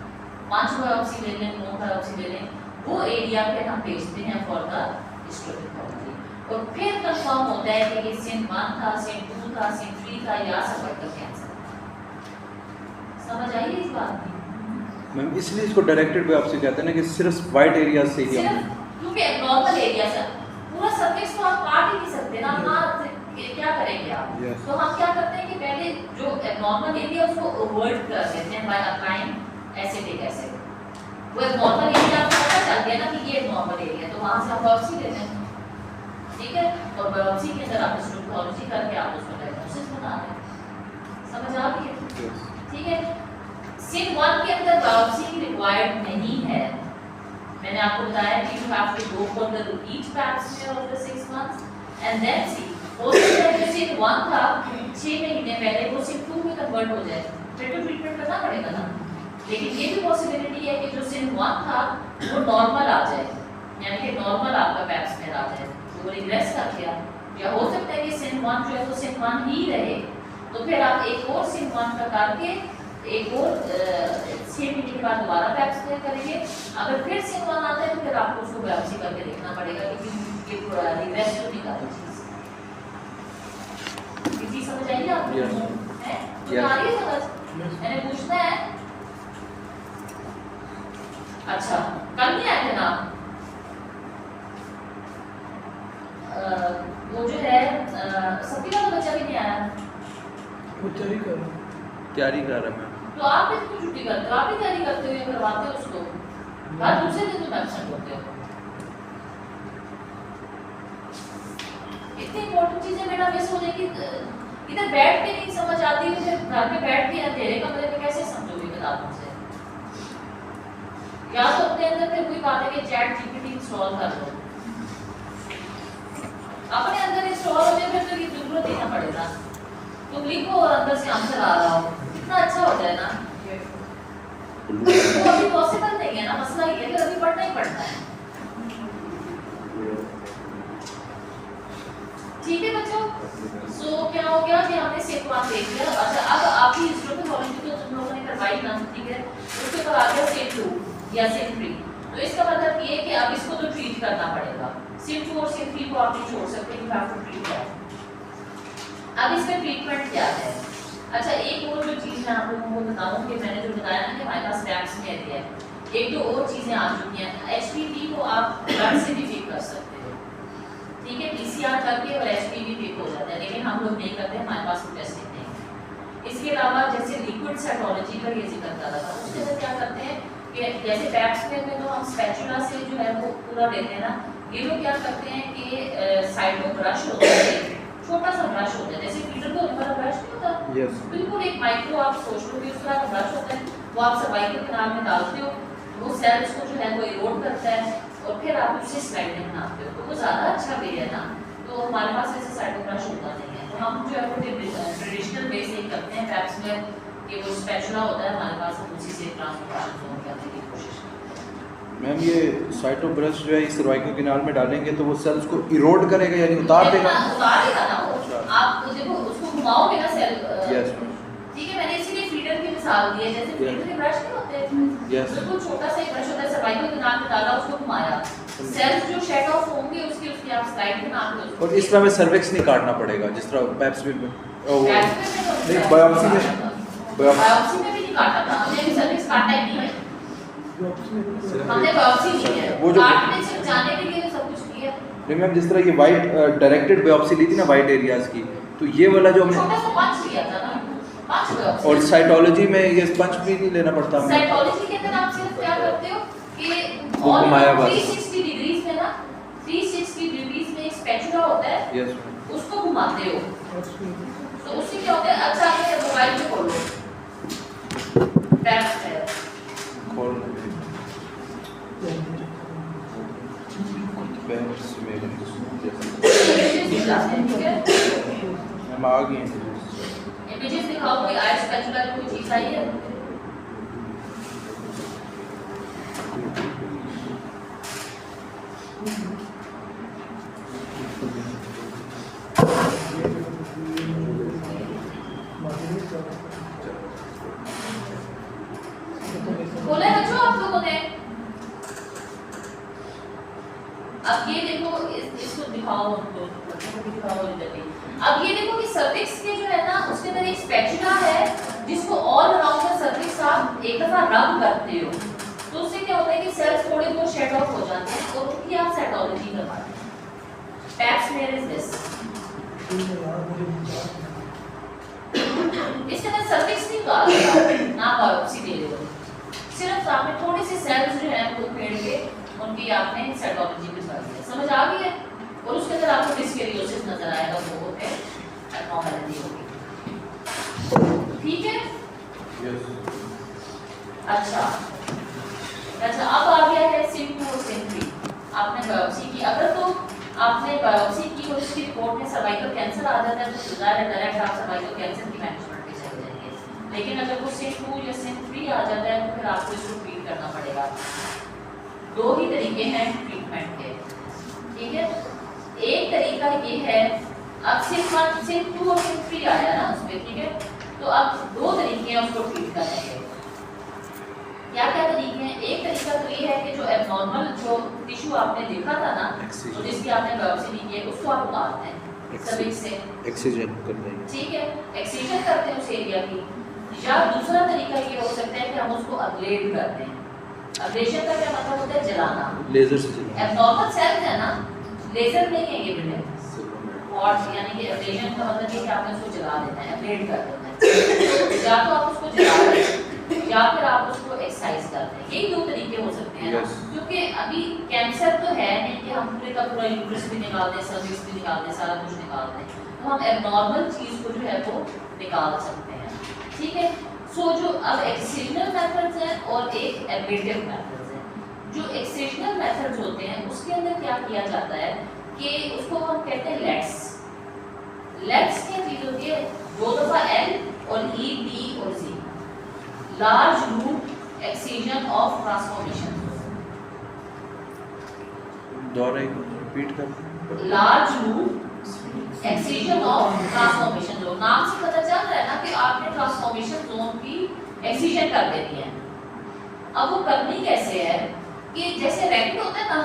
5 बायोप्सी ले लें 9 बायोप्सी ले लें, वो एरिया पे हम भेजते हैं फॉर द हिस्टोपैथोलॉजी, और फिर कंफर्म होता है कि ये सिन 1 था सिन 2 था सिन 3 था या सर्वाइकल कैंसर। समझ आई इस बात की? मैम इसलिए इसको डायरेक्टेड बायोप्सी कहते हैं ना कि सिर्फ वाइट एरिया से ही सिर्फ क्योंकि एब्नॉर्मल एरिया से पूरा सर्विक्स को आप काट ही नहीं सकते ना, क्या करेंगे आप? Yes. तो हम क्या करते हैं कि पहले जो एब्नॉर्मल एरिया उसको अवॉइड कर देते हैं बाय अप्लाइंग एसिटिक एसिड। वो एब्नॉर्मल एरिया आपको पता चल गया ना कि ये एब्नॉर्मल एरिया, तो वहां से आप बायोप्सी लेते हैं, ठीक है, और बायोप्सी के अंदर आप हिस्टोपैथोलॉजी करके आप उसको डायग्नोसिस बना रहे हैं। समझ आ गई है? ठीक है। सिन 1 के अंदर बायोप्सी रिक्वायर्ड नहीं है। मैंने आपको बताया कि you have to go for the repeat pap smear of the 6 months and then see हो सकता है जो सिन 1 था 6 महीने पहले वो सिन 2 में कन्वर्ट हो जाए, फिर तो ट्रीटमेंट करना पड़ेगा ना। लेकिन ये भी पॉसिबिलिटी है कि जो सिन 1 था वो नॉर्मल आ जाए, यानी कि नॉर्मल आपका पैप स्मेयर आ जाए, तो वो रिग्रेस कर गया। या हो सकता है कि सिन 1 जो है तो सिन 1 ही रहे, तो फिर आप एक और सिन 1 का करके एक और 6 महीने के बाद दोबारा पैप स्मेयर करेंगे। अगर फिर सिन 1 आता है तो फिर आपको उसको बायोप्सी करके देखना पड़ेगा कि ये पूरा रिग्रेस तो नहीं कर रही चीज। समझ आई आपको? Yes. है तो Yes. आ रही है समझ? Yes. मैंने पूछना है। अच्छा, कल नहीं आए थे ना वो जो है सभी वाला बच्चा भी नहीं आया, वो तैयारी कर रहा हूँ। तैयारी कर रहा मैं। तो आप इसको छुट्टी करते हो, आप ही तैयारी करते हो या करवाते हो उसको? हर दूसरे दिन तुम एब्सेंट होते हो। इतनी इंपॉर्टेंट चीजें बेटा मिस हो जाएगी, इधर बैठ के नहीं समझ आती, फिर घर पे बैठ के अंधेरे कमरे में कैसे समझोगे किताबों से? या तो अपने अंदर फिर कोई बात है कि चैट जीपीटी इंस्टॉल कर लो, अपने अंदर इंस्टॉल हो जाए फिर तो ये जरूरत ही ना पड़ेगा, तुम लिखो और अंदर से आंसर आ रहा हो, कितना अच्छा हो जाए ना। तो अभी पॉसिबल नहीं है ना, मसला ये है कि अभी पढ़ना ही पड़ना है। ठीक है बच्चों, सो क्या हो गया कि हमने सेट 1 देख लिया। अच्छा, अब आपकी हिस्टोपैथोलॉजी तो तुम लोगों ने करवाई ना, ठीक है, उसके बाद आ गया सेट 2 या सेट 3। तो इसका मतलब ये है कि अब इसको तो ट्रीट करना पड़ेगा। सेट 2 और सेट 3 को आप नहीं छोड़ सकते, you have to treat that. अब इसमें ट्रीटमेंट क्या है? अच्छा, एक और जो चीज़ मैं आप लोगों को बताऊं कि मैंने जो बताया ना कि हमारे पास पैप्स में है, एक दो और चीज़ें आ चुकी हैं। एचपीवी को आप ब्लड से भी चेक कर सकते हो, ठीक है, पीसीआर करके और एचपीवी चेक हो जाता है, लेकिन हम लोग नहीं करते, हमारे पास वो टेस्टिंग नहीं है। इसके अलावा जैसे लिक्विड साइटोलॉजी का ये जिक्र कर रहा था, उसके अंदर क्या करते हैं कि जैसे पैप्स में तो हम स्पैचुला से जो है वो पूरा लेते हैं ना, ये लोग क्या करते हैं कि साइडो ब्रश होता है, छोटा सा ब्रश होता है, जैसे फीडर को हमारा ब्रश नहीं होता, Yes. बिल्कुल एक माइक्रो आप सोच लो कि उस तरह का ब्रश होता है, वो आप सर्वाइकल कैनाल में डालते हो, वो सेल्स को जो है वो इरोड करता है और फिर आप उससे स्लाइडिंग बनाते हो, तो वो ज़्यादा अच्छा वे है ना। तो हमारे पास ऐसे साइडो ब्रश होता नहीं है, तो हम जो है वो ट्रेडिशनल वे से ही करते हैं पैप्स में, कि वो स्पैचुला होता है हमारे पास, हम उसी से ट्रांसपोर्टेशन जोन करने की कोशिश करते हैं। मैम ये साइटो ब्रश जो है इस सर्वाइकल कैनाल में डालेंगे तो वो सेल्स को इरोड करेगा, यानी उतार देगा। उतारेगा ना वो, आप देखो उसको घुमाओगे ना सेल, यस ठीक है, मैंने इसीलिए फीडर की मिसाल दी है, जैसे फीडर के ब्रश नहीं होते, Yes. बिल्कुल छोटा सा एक ब्रश होता है, सर्वाइकल कैनाल में डाला, उसको घुमाया, सेल्स जो शेड ऑफ होंगे उसकी आप स्लाइड बना के उसको, और इस तरह में सर्विक्स नहीं काटना पड़ेगा जिस तरह पैप्स में नहीं, बायोप्सी में बायोप्सी में भी नहीं काटा था हमने, भी सर्विक्स काटा ही नहीं है, हमने बायोप्सी की है, वो जो काटने से बचाने के लिए सब कुछ किया। नहीं मैम, जिस तरह ये वाइट डायरेक्टेड बायोप्सी ली थी ना वाइट एरियाज की, तो ये वाला जो हमने, छोटा सा पंच लिया था ना, पंच बायोप्सी। और साइटोलॉजी में ये पंच भी नहीं लेना पड़ता हमें। साइकोलॉजी के अंदर आप सिर्फ क्या करते हो कि वो घुमाया बस। 360 डिग्रीज में ना, 360 डिग्रीज में एक स्पैचुला होता है, यस उसको घुमाते हो, तो उससे क्या होता है, अच्छा आपने मोबाइल पे खोलो पैप्स है, खोल पैप्स में ठीक है, हम आ गए हैं। इमेजेस दिखाओ, कोई आइस स्पैचुला की कोई चीज आई है? खोले बच्चों आप लोगों ने? अब ये देखो, इसको दिखाओ उनको, दिखाओ इधर भी। अब ये देखो कि सर्विक्स के जो है ना उसके अंदर एक स्पैचुला है जिसको ऑल अराउंड द सर्विक्स आप एक दफा रब करते हो, तो उससे क्या होता है कि सेल्स थोड़े बहुत शेड ऑफ हो जाते हैं और उनकी आप साइटोलॉजी करवाते हैं। पैप्स स्मेयर इज दिस, इसके अंदर सर्विक्स नहीं निकाल ना बायोप्सी दे रहे हो, सिर्फ आपने थोड़ी सी सेल्स जो है वो फेड़ के उनकी आपने साइटोलॉजी में कर दिया, समझ आ गई है। और उसके अंदर आपको डिस्केरियोसिस नजर आएगा, वो है एब्नॉर्मलिटी होगी, ठीक है। अच्छा अब आ गया है सिम 2 और सिम 3। आपने बायोप्सी की, अगर तो आपने बायोप्सी की और उसकी रिपोर्ट में सर्वाइकल कैंसर आ जाता है तो डायरेक्ट आप सर्वाइकल कैंसर की मैनेजमेंट पे चले जाएंगे। लेकिन अगर वो सिम 2 या सिम 3 आ जाता है तो फिर आपको इसको ट्रीट करना पड़ेगा। दो ही तरीके हैं ट्रीटमेंट के, ठीक है। एक तरीका ये है, अब सिम 1 सिम 2 और सिम 3 आया ना उसमें, ठीक है। तो अब दो तरीके हैं उसको ट्रीट करने के। क्या तरीके हैं? एक तरीका तो ये है कि जो एब्नॉर्मल जो टिश्यू आपने देखा था ना, तो जिसकी आपने बायोप्सी ली है, उसको आप उतारते हैं सर्विक्स से, एक्सीजन करते हैं, ठीक है, एक्सीजन करते हैं उस एरिया की। या दूसरा तरीका ये हो सकता है कि हम उसको अब्लेट करते हैं। अब्लेशन का क्या मतलब होता है? जलाना, लेजर से जलाना। एब्नॉर्मल सेल्स है ना, लेजर नहीं है ये बेटे, और यानी कि अब्लेशन का मतलब ये कि आपने उसको जला देना है, अब्लेट कर देना है। या तो आप उसको जला रहे हैं या फिर आप उसको एक्सरसाइज करते हैं, यही दो तरीके हो सकते हैं। क्योंकि अभी कैंसर तो है नहीं कि हम पूरे का पूरा यूट्रस भी निकाल दें, सर्विक्स भी निकाल दें, सारा कुछ निकाल दें, तो हम एब्नॉर्मल चीज को जो है वो निकाल सकते हैं, ठीक है। सो जो अब एक्सिजनल मेथड्स हैं और एक एब्लेटिव मेथड्स हैं। जो एक्सिजनल मेथड्स होते हैं उसके अंदर क्या किया जाता है कि उसको हम कहते हैं लेट्स। लेट्स क्या चीज होती है? दो दफा एल और ई, डी और G, large loop excision of transformation. दोबारा रिपीट कर। Large loop excision of transformation zone, नाम से पता चल रहा है ना कि आपने ट्रांसफॉर्मेशन जोन की एक्सीजन कर देनी है। अब वो करनी कैसे है कि जैसे रैकेट होता है ना,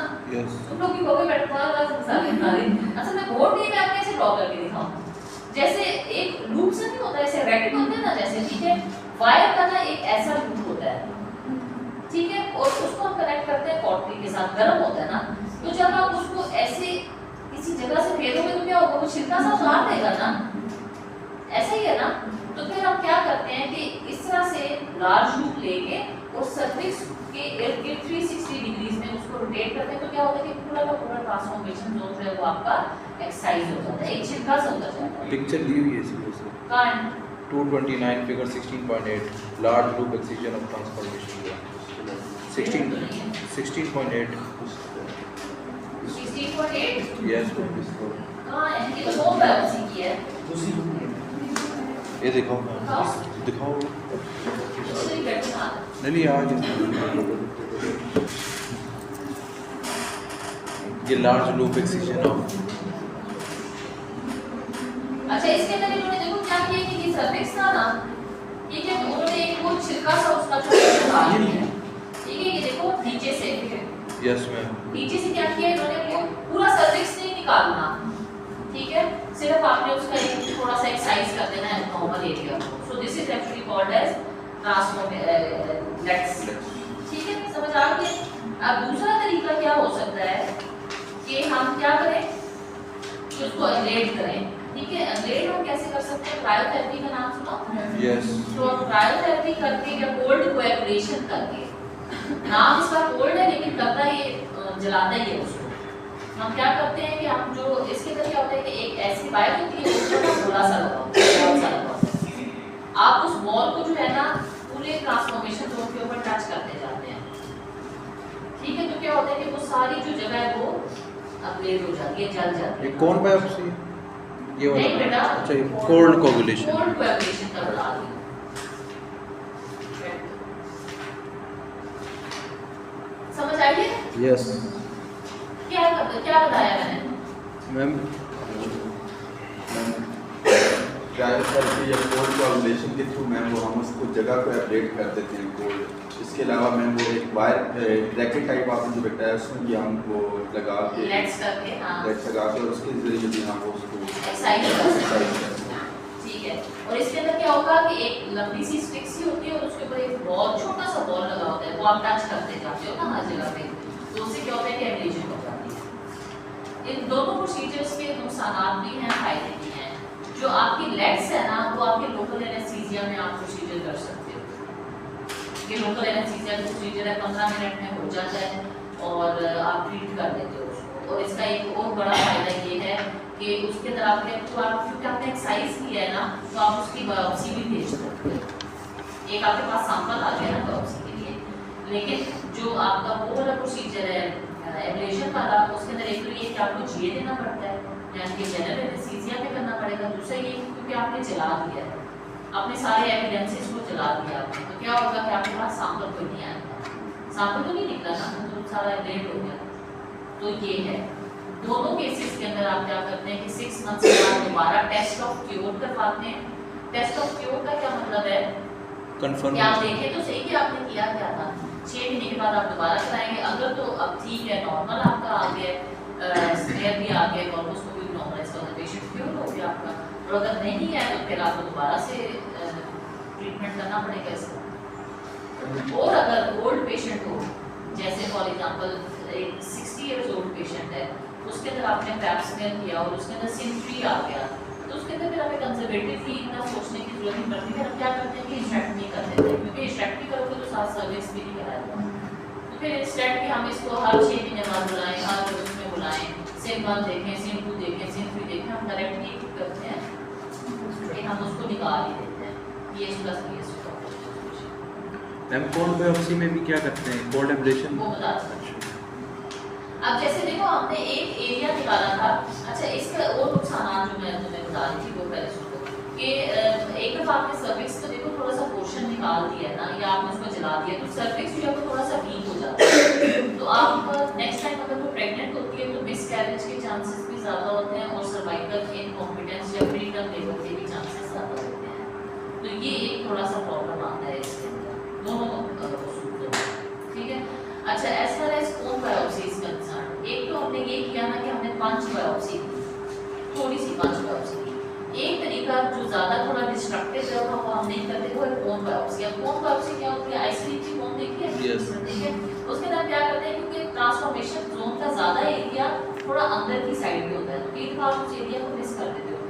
तुम लोग भी कहोगे बैठा असल में बोर्ड नहीं, मैं आपको ऐसे ड्रॉ करके दिखाऊं। जैसे एक लूप से नहीं होता, ऐसे रैकेट होते हैं ना जैसे, ठीक है। वायर का ना एक ऐसा लूप होता है, ठीक है, और उसको हम कनेक्ट करते हैं कॉटरी के साथ, गर्म होता है ना। तो जब आप उसको ऐसे किसी जगह से फेरोगे तो क्या होगा? वो छिलका सा उतार देगा ना, ऐसा ही है ना। तो फिर हम क्या करते हैं कि इस तरह से लार्ज लूप लेके और सर्विक्स के इर्द गिर्द 360 डिग्रीज में उसको रोटेट करते हैं, तो क्या होता है कि पूरा का पूरा ट्रांसफॉर्मेशन जोन जो है वो आपका एक्सरसाइज हो जाता है, एक छिलका सा उतर जाता है। पिक्चर दी हुई है इसी से। कहां है? 229 figure 16.8 large loop excision of transformation zone 16.8 16.8 yes. कहां है? ये तो बहुत बायोप्सी की है। ये दिखाओ दिखाओ। दूसरी बैठना नहीं आज ये लार्ज लूप एक्सीजन ऑफ। अच्छा, इसके अंदर इन्होंने देखो क्या किया कि ये सर्विक्स था ना, ठीक है, तो उन्होंने एक वो छिलका सा उसका छोटा सा डाल दिया, ठीक है। ये देखो नीचे से, यस मैम, नीचे से क्या किया इन्होंने, वो पूरा सर्विक्स नहीं निकालना, ठीक है, सिर्फ आपने उसका एक थोड़ा सा एक्सरसाइज कर देना है नॉर्मल एरिया को। So this is actually called as lets, ठीक है, समझ आ गई। अब दूसरा तरीका क्या हो सकता है कि हम क्या करें, उसको एब्लेट करें, ठीक है। एब्लेट हम कैसे कर सकते हैं? क्रायोथेरेपी का नाम सुना? यस। तो क्रायोथेरेपी करके या कोल्ड कोएगुलेशन करके, नाम इसका कोल्ड है लेकिन करता ये जलाता ही है उसको। हम क्या करते हैं कि हम जो इसके अंदर क्या होता है कि एक ऐसी वायर होती है उसको थोड़ा सा लगाओ, आप उस बॉल को जो है ना पूरे ट्रांसफॉर्मेशन जोन के ऊपर टच करते जाते हैं, ठीक है। तो क्या होता है कि वो सारी जो जगह है वो अपग्रेड हो जाती है, जल जाती है। ये कौन बायोप्सी है? ये वाला? नहीं बेटा, अच्छा, ये कोल्ड कोगुलेशन। कोल्ड कोएगुलेशन का बता दी। समझ आई है? यस क्या बताया मैंने? मैम क्रायोथेरेपी या कोल्ड कोगुलेशन के थ्रू मैम वो हम उसको जगह को अपडेट कर देते हैं कोल्ड। इसके अलावा मैम वो एक वायर रैकेट टाइप आपने जो बताया उसमें भी हम वो लगा के लेट्स करके, हाँ, लेट्स लगा के और उसके जरिए भी हम उसको एक्सरसाइज कर सकते हैं, करते हैं। ठीक है। और इसके अंदर क्या होगा कि एक लंबी सी स्टिक सी होती है और उसके ऊपर एक बॉल, छोटा सा बॉल लगा होता है, वो आप टच करते जाते हो ना हर जगह पे, तो उससे क्या होता है कि एब्लेशन हो जाती है। इन दोनों प्रोसीजर्स के नुकसान भी हैं, फायदे भी हैं। जो आपकी लेग्स है ना, वो आपके लोकल एनेस्थीसिया में आप प्रोसीजर कर सकते हो। ये लोकल एनेस्थीसिया का प्रोसीजर है, 15 मिनट में हो जाता है और आप ट्रीट कर देते हो उसको। और इसका एक और बड़ा फायदा ये है कि उसके अंदर आपने क्योंकि आपने एक्सरसाइज किया है ना, तो आप उसकी बायोप्सी भी भेज सकते हो। एक आपके पास सैंपल आ गया ना बायोप्सी के लिए। लेकिन जो आपका वो वाला प्रोसीजर है एब्लेशन वाला, उसके अंदर एक तो ये कि आपको जीए देना पड़ता है, यानी कि जनरल एनेस्थीसिया पे करना पड़ेगा। दूसरा ये क्योंकि आपने जला दिया है, अपने सारे एविडेंसेस को जला दिया आपने, तो क्या होगा कि आपके पास सैंपल कोई नहीं आएगा, सैंपल तो नहीं निकला ना, तो सारा लेट हो गया। तो ये है दोनों केसेस के अंदर आप क्या करते हैं कि 6 मंथ्स के बाद दोबारा टेस्ट ऑफ क्योर करवाते हैं। टेस्ट ऑफ क्योर का क्या मतलब है कंफर्म कि आप देखें तो सही कि आपने किया क्या था। 6 महीने के बाद आप दोबारा कराएंगे, अगर तो अब ठीक है, नॉर्मल आपका आ गया, स्मेयर भी आ गया, कॉर्पोस्कोपी भी नॉर्मल है, पेशेंट क्योर हो गया आपका। और अगर नहीं है तो फिर आपको दोबारा से ट्रीटमेंट करना पड़ेगा इसका। और अगर ओल्ड पेशेंट हो, जैसे फॉर एग्जांपल एक 60 इयर्स ओल्ड पेशेंट है, उसके अंदर आपने पैप स्मेयर किया और उसके अंदर सिन3 आ गया, तो उसके अंदर फिर हमें कंजर्वेटिवली इतना सोचने की जरूरत नहीं पड़ती। फिर हम क्या करते हैं कि हिस्टेक्टमी कर देते हैं, क्योंकि हिस्टेक्टमी करोगे तो साथ सर्विस भी नहीं कराएगा। तो फिर इंस्टेड कि हम इसको हर 6 महीने बाद बुलाएं, हर उसमें बुलाएं, सिन1 देखें, सिन2 देखें, सिन3 देखें, हम डायरेक्ट नहीं करते हैं कि हम उसको निकाल ही देते हैं। ये इसका मैम कोल्ड बायोप्सी में भी क्या करते हैं, कोल्ड एब्लेशन वो बता सकते। अब जैसे देखो हमने एक एरिया निकाला था, अच्छा इसका और नुकसान जो मैं तुम्हें बता रही थी वो पहले सुनो कि एक दफा आपने सर्विक्स को देखो थोड़ा सा पोर्शन निकाल दिया है ना, या आपने उसको जला दिया, तो सर्विक्स जो है वो थोड़ा सा वीक हो जाता है। तो आप नेक्स्ट टाइम अगर वो प्रेग्नेंट होती है तो मिसकैरेज के चांसेस भी ज़्यादा होते हैं और सर्वाइकल इनकॉम्पिटेंस या प्रीटर्म लेबर के भी चांसेस ज़्यादा होते हैं। तो ये एक थोड़ा सा प्रॉब्लम आता है इसके अंदर दोनों, ठीक है। अच्छा as far as cone biopsy is concern, एक तो हमने ये किया ना कि हमने पंच बायोप्सी की, थोड़ी सी पंच बायोप्सी की। एक तरीका जो ज़्यादा थोड़ा डिस्ट्रक्टिव है वो हम नहीं करते, वो है कोन बायोप्सी। अब कोन बायोप्सी क्या होती है, आइसक्रीम की कोन देखिए, ठीक है, उसके अंदर क्या करते हैं क्योंकि ट्रांसफॉर्मेशन जोन का ज़्यादा एरिया थोड़ा अंदर की साइड पे होता है, तो एक बार उस एरिया को मिस कर देते हो।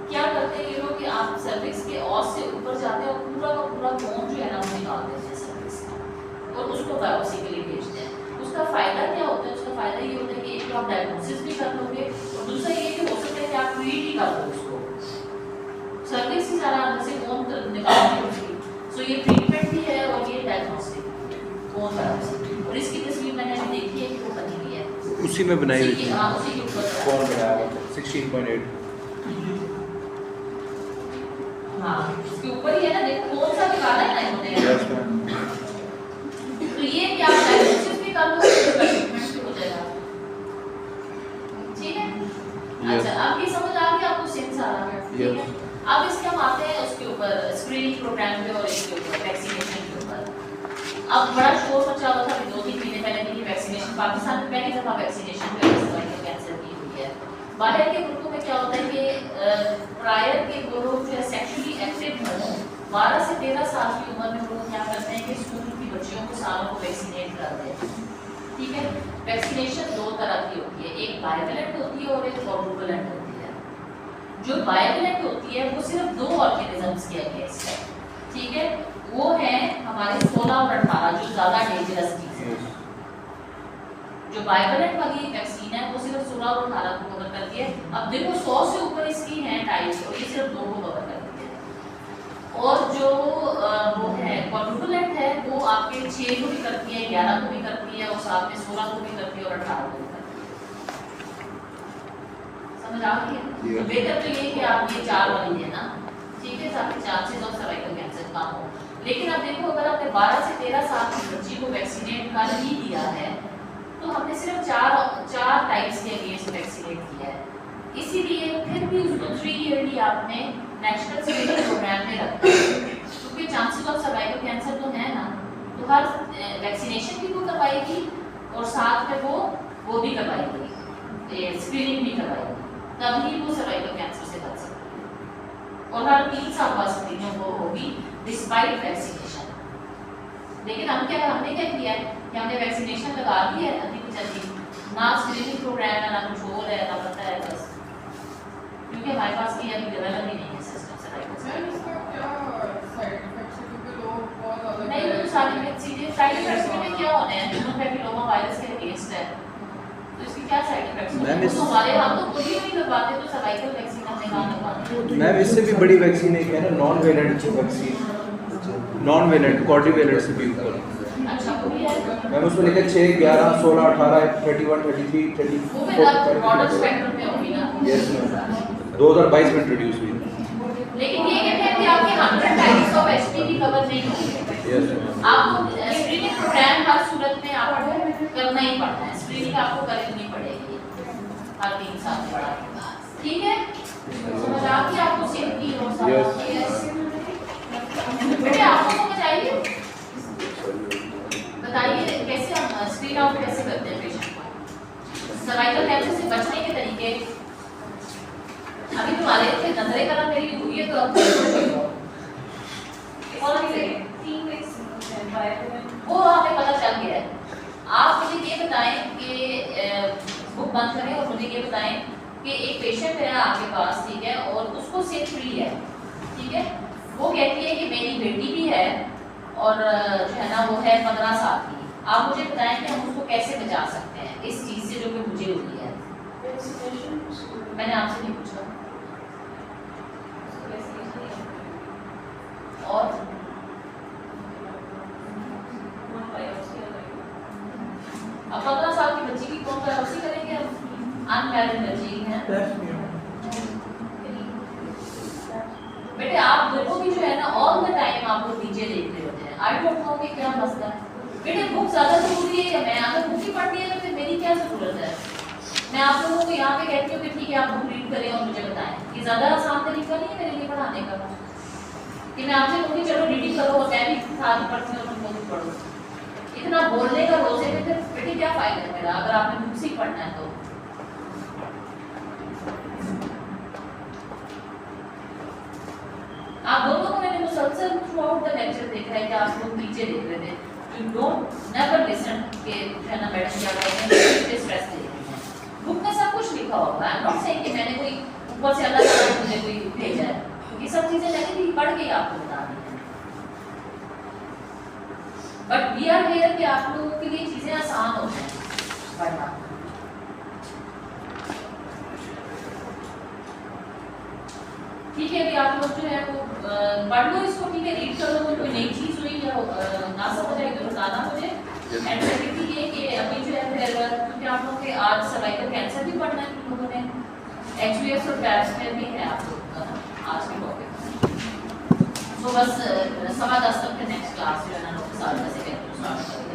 क्या करते हैं ये लोग कि आप सर्विक्स के और से ऊपर जाते हैं और पूरा का पूरा कोन जो है ना वो निकाल देते हैं सर्विक्स का और उसको बायोप्सी के लिए भेजते हैं। उसका फायदा क्या होता है, उसका फायदा ये होता है कि एक तो आप डायग्नोसिस भी कर लोगे और दूसरा ये कि हो सकता है कि आप ट्रीट ही कर लो उसको, सर्विक्स ही सारा अंदर से कोन निकाल के उसकी, सो ये ट्रीटमेंट भी है और ये डायग्नोस्टिक कोन बायोप्सी। और इसकी तस्वीर मैंने अभी देखी है कि वो बनी हुई है, उसी में बनाई हुई थी। हाँ उसी के ऊपर कौन बनाया हुआ था 16.8, हाँ उसके ऊपर ही है ना, देखो कौन सा निकाला है ना इन्होंने। Yes ma'am. तो ये क्या डायग्नोसिस भी कर लो, ट्रीटमेंट भी हो जाएगा, ठीक है। अच्छा अब ये समझ आ गया आपको सेंस आ रहा है, ठीक है। अब इसके हम आते हैं उसके ऊपर स्क्रीनिंग प्रोग्राम पे और इसके ऊपर वैक्सीनेशन के ऊपर। अब बड़ा शोर मचा हुआ था 2-3 महीने पहले कि वैक्सीनेशन पाकिस्तान में पहली दफा वैक्सीनेशन कैंसर की हुई है। बाहर के ग्रुपों में क्या होता है कि प्रायर के वो लोग जो है सेक्सुअली एक्टिव हों 12 से 13 साल की उम्र में, वो क्या करते हैं कि स्कूल की बच्चियों को सालों को वैक्सीनेट करते हैं, ठीक है। वैक्सीनेशन 2 तरह की होती है, एक बाइवैलेंट होती है और एक क्वाड्रुवैलेंट होती है। जो बाइवैलेंट होती है वो सिर्फ 2 ऑर्गेनिजम्स के अगेंस्ट है, ठीक है, वो है हमारे 16 और 18 जो ज़्यादा डेंजरस चीज़ है। जो बाइवैलेंट वाली वैक्सीन है वो सिर्फ 16 और 18 को कवर करती है। अब देखो 100 से ऊपर इसकी हैं टाइप्स और ये सिर्फ 2 को कवर करती है। और जो वो है क्वाड्रुवैलेंट है वो आपके 6 को भी करती है, 11 को भी करती है और साथ में 16 को भी करती है और 18 को भी करती है। समझ आ गई है? तो बेहतर तो ये कि आप ये 4 वाली है ना, ठीक है, ताकि चांसेस ऑफ सर्वाइकल कैंसर कम हो। लेकिन अब देखो अगर आपने 12 से 13 साल की बच्ची को वैक्सीनेट कर ही दिया है तो हमने सिर्फ 4 टाइप्स के अगेंस्ट वैक्सीनेट किया है। इसीलिए फिर भी उसको 3 ईयरली आपने नेशनल स्क्रीनिंग प्रोग्राम में रखा है, क्योंकि चांसेस ऑफ सर्वाइकल कैंसर तो है ना, तो हर वैक्सीनेशन भी वो करवाएगी और साथ में वो भी करवाएगी, स्क्रीनिंग भी करवाएगी, तभी वो सर्वाइकल कैंसर से बच सकती है। और हर 3 साल बाद स्क्रीनिंग वो होगी डिस्पाइट वैक्सीनेशन। लेकिन हमने क्या किया है कि हमने वैक्सीनेशन लगा दी है, अभी कुछ अजीब ना स्क्रीनिंग प्रोग्राम है, ना कुछ और है, ना पता है, बस क्योंकि हमारे पास की अभी डेवलप ही नहीं है सिस्टम से मैम इसका क्या साइड इफेक्ट्स है क्योंकि लोग बहुत ज़्यादा नहीं तो सारे सीधे साइड इफेक्ट्स में क्या होने हैं ह्यूमन पैपिलोमा वायरस के अगेंस्ट है तो इसकी क्या साइड इफेक्ट्स मैम, हैं इस- तो हमारे हम तो खुद ही नहीं लगवाते तो सर्वाइकल वैक्सीन हमने कहाँ लगवानी मैम इससे भी बड़ी वैक्सीन एक है ना non valent vaccine, non valent quadrivalent से भी ऊपर। अच्छा वो भी है मैम उसमें लिखा 6, 11, 16, 18, 31, 33, वो भी अब ब्रॉडर 34। स्पेक्ट्रम में होगी ना यस मैम 2022 में इंट्रोड्यूस हुई। लेकिन ये कहते हैं कि आपके 100 टाइप्स ऑफ एचपीवी कवर नहीं होंगे यस मैम आपको स्क्रीनिंग प्रोग्राम हर सूरत में आपको करना ही पड़ता है स्क्रीनिंग आपको करनी पड़ेगी हर 3 साल के बाद ठीक है समझ आ गई आपको सेफ्टी और सब बेटे आपको समझ आई है बताइए कैसे हम स्क्रीन आउट कैसे करते हैं पेशेंट को सर्वाइकल कैंसर से बचने के तरीके अभी तुम्हारे थे नजरे करना मेरी हुई है तो अब कौन सी 3 weeks वो हमें पता चल गया है आप मुझे ये बताएं कि बुक बंद करें और मुझे ये बताएं कि एक पेशेंट है आपके पास ठीक है और उसको सिर फ्री है ठीक है वो कहती है कि मेरी बेटी भी है और जो है ना वो है 15 साल की आप मुझे बताएं कि हम उसको कैसे बचा सकते हैं इस चीज़ से जो कि मुझे हुई है मैंने आपसे नहीं पूछा और अब 15 साल की बच्ची की कौन बायोप्सी करेंगे हम अनमैरिड बच्ची है टैक्स नहीं है। बेटे आप दोनों भी जो है ना ऑल द टाइम आप लोग नीचे देख रहे होते हैं आई डोंट नो कि क्या मसला है बेटे बुक ज्यादा जरूरी है या मैं अगर बुक ही पढ़नी है तो फिर मेरी क्या जरूरत है मैं आप लोगों को यहाँ पे कहती हूँ कि ठीक है आप बुक रीड करें और मुझे बताएं ये ज्यादा आसान तरीका नहीं है मेरे लिए पढ़ाने का कि मैं आपसे कहूँगी चलो रीडिंग करो और मैं भी साथ ही पढ़ती हूँ और तुम भी पढ़ो इतना बोलने का रोजे में फिर बेटे क्या फायदा है मेरा अगर आपने बुक से ही पढ़ना है तो आप दोनों को मैंने मुसलसल थ्रू आउट द लेक्चर देखा है कि आप लोग नीचे देख रहे थे यू डोंट नेवर लिसन के है ना मैडम क्या कहते हैं इस पे स्ट्रेस दे रही हैं बुक में सब कुछ लिखा होगा आई एम नॉट सेइंग कि मैंने कोई ऊपर से अल्लाह ताला ने मुझे कोई भेजा है ये सब चीजें मैंने भी पढ़ के आपको बता दी हैं बट वी आर हियर कि आप लोगों के लिए चीजें आसान हो जाएं पढ़ना ठीक है अभी आप लोग जो है वो पढ़ लो इसको ठीक है रीड कर लो कोई नई चीज हुई या ना समझ आई तो बताना मुझे एंड सेकंडली ये कि अभी जो है फिर क्योंकि आप लोगों के आज सर्वाइकल कैंसर भी पढ़ना है तुम लोगों ने एचवीएस और पैप्स में भी है आप लोगों का आज के टॉपिक तो बस 10:15 तक के नेक्स्ट क्लास जो है ना 10:30 से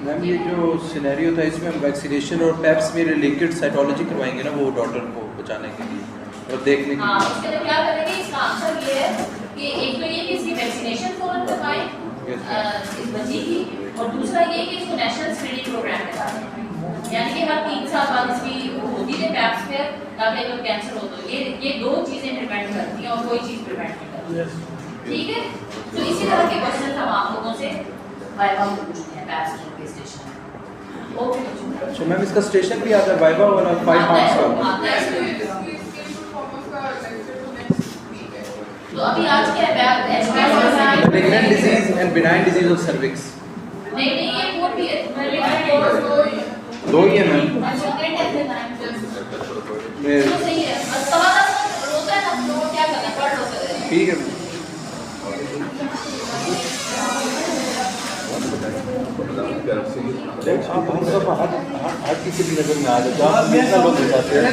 मैम ये जो सिनेरियो था इसमें हम वैक्सीनेशन और पैप्स में रिलेटेड साइटोलॉजी करवाएंगे ना वो डॉक्टर को बचाने के लिए और देखने के हाँ लिए उसके लिए क्या करेंगे इसका आंसर ये है कि एक तो ये कि इसकी वैक्सीनेशन फौरन करवाएं इस बच्ची की और दूसरा ये कि इसको नेशनल स्क्रीनिंग प्रोग्राम में डालें यानी कि हर 3 साल बाद इसकी होती है पैप्स पे ताकि अगर कैंसर हो तो ये दो चीजें प्रिवेंट करती हैं और कोई चीज प्रिवेंट नहीं करती Yes. ठीक है तो इसी तरह के क्वेश्चन हम आप लोगों से वाइवा में पूछते हैं पैप्स के स्टेशन में ओके बच्चों सो मैम इसका स्टेशन भी आता है वाइवा वाला 5 मार्क्स का आता है तो अभी आज क्या है malignant disease and benign disease of cervix नहीं ये कोड भी है दो ही है मैम अच्छा ग्रेट है मैं तो सही है बस 10:15 रोता है ना तो क्या करना पढ़ लो सर ठीक है मैम आप हम सब हर किसी की नज़र में आ जाते हैं आप कितना लोग बचाते हैं